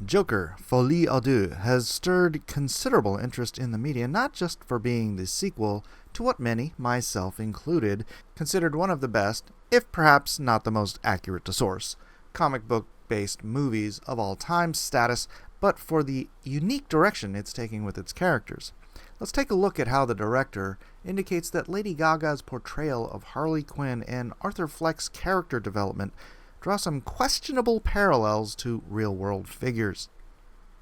Joker, Folie Deux has stirred considerable interest in the media, not just for being the sequel to what many, myself included, considered one of the best, if perhaps not the most accurate to source, comic book-based movies of all time status, but for the unique direction it's taking with its characters. Let's take a look at how the director indicates that Lady Gaga's portrayal of Harley Quinn and Arthur Fleck's character development draw some questionable parallels to real-world figures.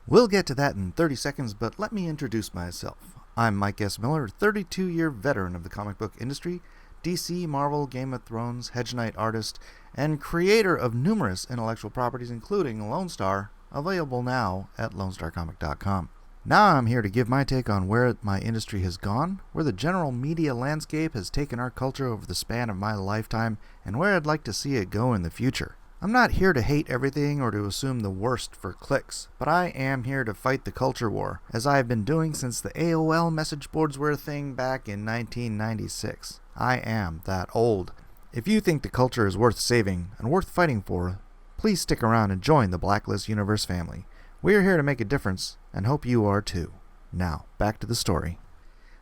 We'll get to that in 30 seconds, but let me introduce myself. I'm Mike S. Miller, 32-year veteran of the comic book industry, DC, Marvel, Game of Thrones, Hedge Knight artist, and creator of numerous intellectual properties, including Lone Star, available now at LoneStarComic.com. Now I'm here to give my take on where my industry has gone, where the general media landscape has taken our culture over the span of my lifetime, and where I'd like to see it go in the future. I'm not here to hate everything or to assume the worst for clicks, but I am here to fight the culture war, as I have been doing since the AOL message boards were a thing back in 1996. I am that old. If you think the culture is worth saving and worth fighting for, please stick around and join the Blacklist Universe family. We're here to make a difference, and hope you are too. Now, back to the story.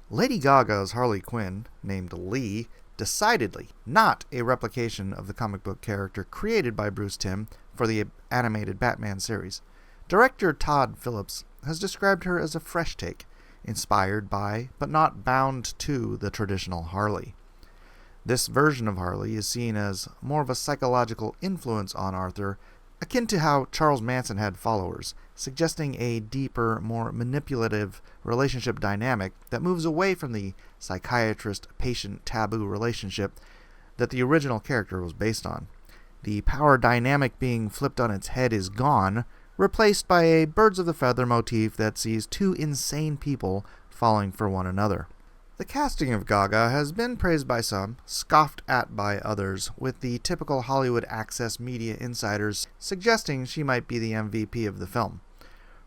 Lady Gaga's Harley Quinn, named Lee, decidedly not a replication of the comic book character created by Bruce Timm for the animated Batman series. Director Todd Phillips has described her as a fresh take, inspired by, but not bound to, the traditional Harley. This version of Harley is seen as more of a psychological influence on Arthur, akin to how Charles Manson had followers, suggesting a deeper, more manipulative relationship dynamic that moves away from the psychiatrist-patient taboo relationship that the original character was based on. The power dynamic being flipped on its head is gone, replaced by a birds of the feather motif that sees two insane people falling for one another. The casting of Gaga has been praised by some, scoffed at by others, with the typical Hollywood Access media insiders suggesting she might be the MVP of the film.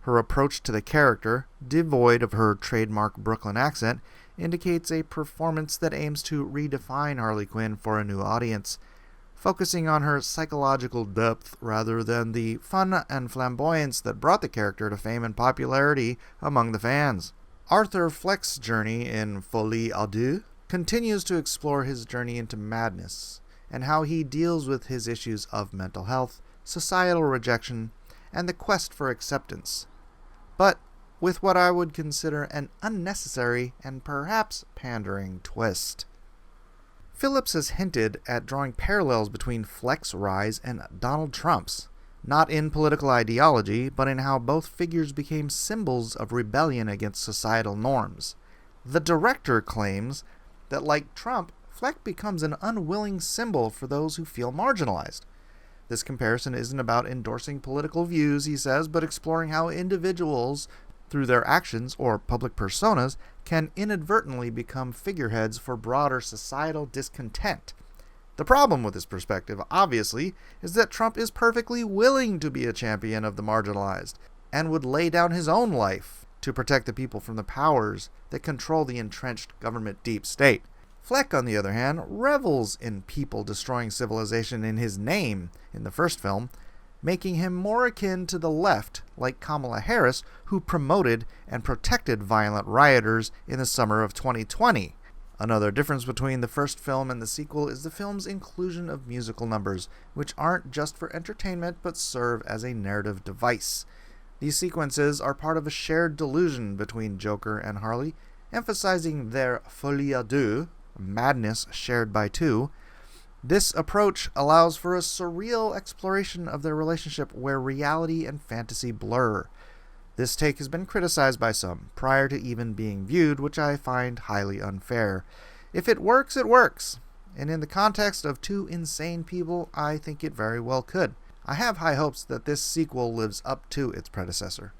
Her approach to the character, devoid of her trademark Brooklyn accent, indicates a performance that aims to redefine Harley Quinn for a new audience, focusing on her psychological depth rather than the fun and flamboyance that brought the character to fame and popularity among the fans. Arthur Fleck's journey in Folie Deux continues to explore his journey into madness and how he deals with his issues of mental health, societal rejection, and the quest for acceptance, but with what I would consider an unnecessary and perhaps pandering twist. Phillips has hinted at drawing parallels between Fleck's rise and Donald Trump's, not in political ideology, but in how both figures became symbols of rebellion against societal norms. The director claims that, like Trump, Fleck becomes an unwilling symbol for those who feel marginalized. This comparison isn't about endorsing political views, he says, but exploring how individuals, through their actions or public personas, can inadvertently become figureheads for broader societal discontent. The problem with this perspective, obviously, is that Trump is perfectly willing to be a champion of the marginalized, and would lay down his own life to protect the people from the powers that control the entrenched government deep state. Fleck, on the other hand, revels in people destroying civilization in his name in the first film, making him more akin to the left, like Kamala Harris, who promoted and protected violent rioters in the summer of 2020. Another difference between the first film and the sequel is the film's inclusion of musical numbers, which aren't just for entertainment but serve as a narrative device. These sequences are part of a shared delusion between Joker and Harley, emphasizing their folie à deux, madness shared by two. This approach allows for a surreal exploration of their relationship where reality and fantasy blur. This take has been criticized by some, prior to even being viewed, which I find highly unfair. If it works, it works. And in the context of two insane people, I think it very well could. I have high hopes that this sequel lives up to its predecessor.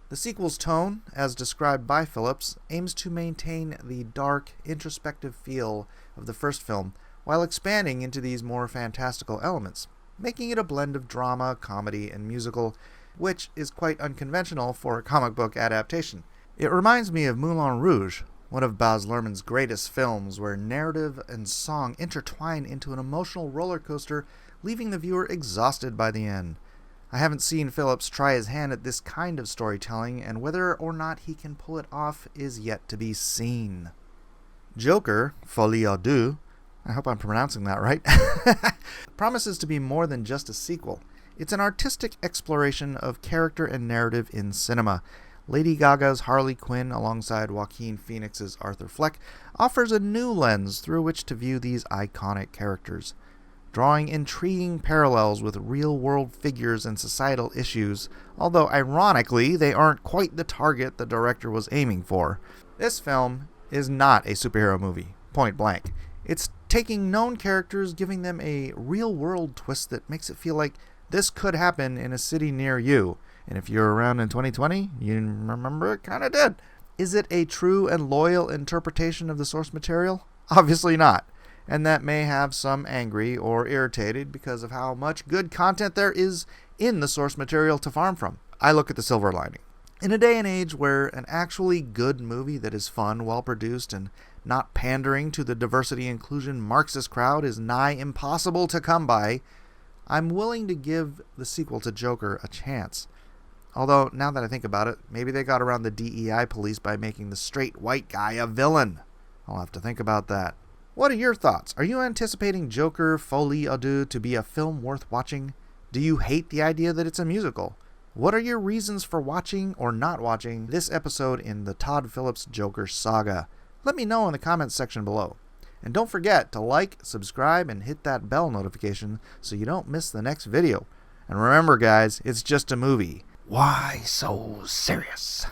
The sequel's tone, as described by Phillips, aims to maintain the dark, introspective feel of the first film, while expanding into these more fantastical elements, making it a blend of drama, comedy, and musical, which is quite unconventional for a comic book adaptation. It reminds me of Moulin Rouge, one of Baz Luhrmann's greatest films, where narrative and song intertwine into an emotional roller coaster, leaving the viewer exhausted by the end. I haven't seen Phillips try his hand at this kind of storytelling, and whether or not he can pull it off is yet to be seen. Joker, Folie, Deux, I hope I'm pronouncing that right, promises to be more than just a sequel. It's an artistic exploration of character and narrative in cinema. Lady Gaga's Harley Quinn alongside Joaquin Phoenix's Arthur Fleck offers a new lens through which to view these iconic characters, drawing intriguing parallels with real-world figures and societal issues, although ironically they aren't quite the target the director was aiming for. This film is not a superhero movie, point blank. It's taking known characters, giving them a real-world twist that makes it feel like this could happen in a city near you. And if you're around in 2020, you remember it kind of did. Is it a true and loyal interpretation of the source material? Obviously not. And that may have some angry or irritated because of how much good content there is in the source material to farm from. I look at the silver lining. In a day and age where an actually good movie that is fun, well-produced, and not pandering to the diversity inclusion Marxist crowd is nigh impossible to come by, I'm willing to give the sequel to Joker a chance. Although, now that I think about it, maybe they got around the DEI police by making the straight white guy a villain. I'll have to think about that. What are your thoughts? Are you anticipating Joker, Folie, Deux to be a film worth watching? Do you hate the idea that it's a musical? What are your reasons for watching or not watching this episode in the Todd Phillips Joker saga? Let me know in the comments section below. And don't forget to like, subscribe, and hit that bell notification so you don't miss the next video. And remember guys, it's just a movie. Why so serious?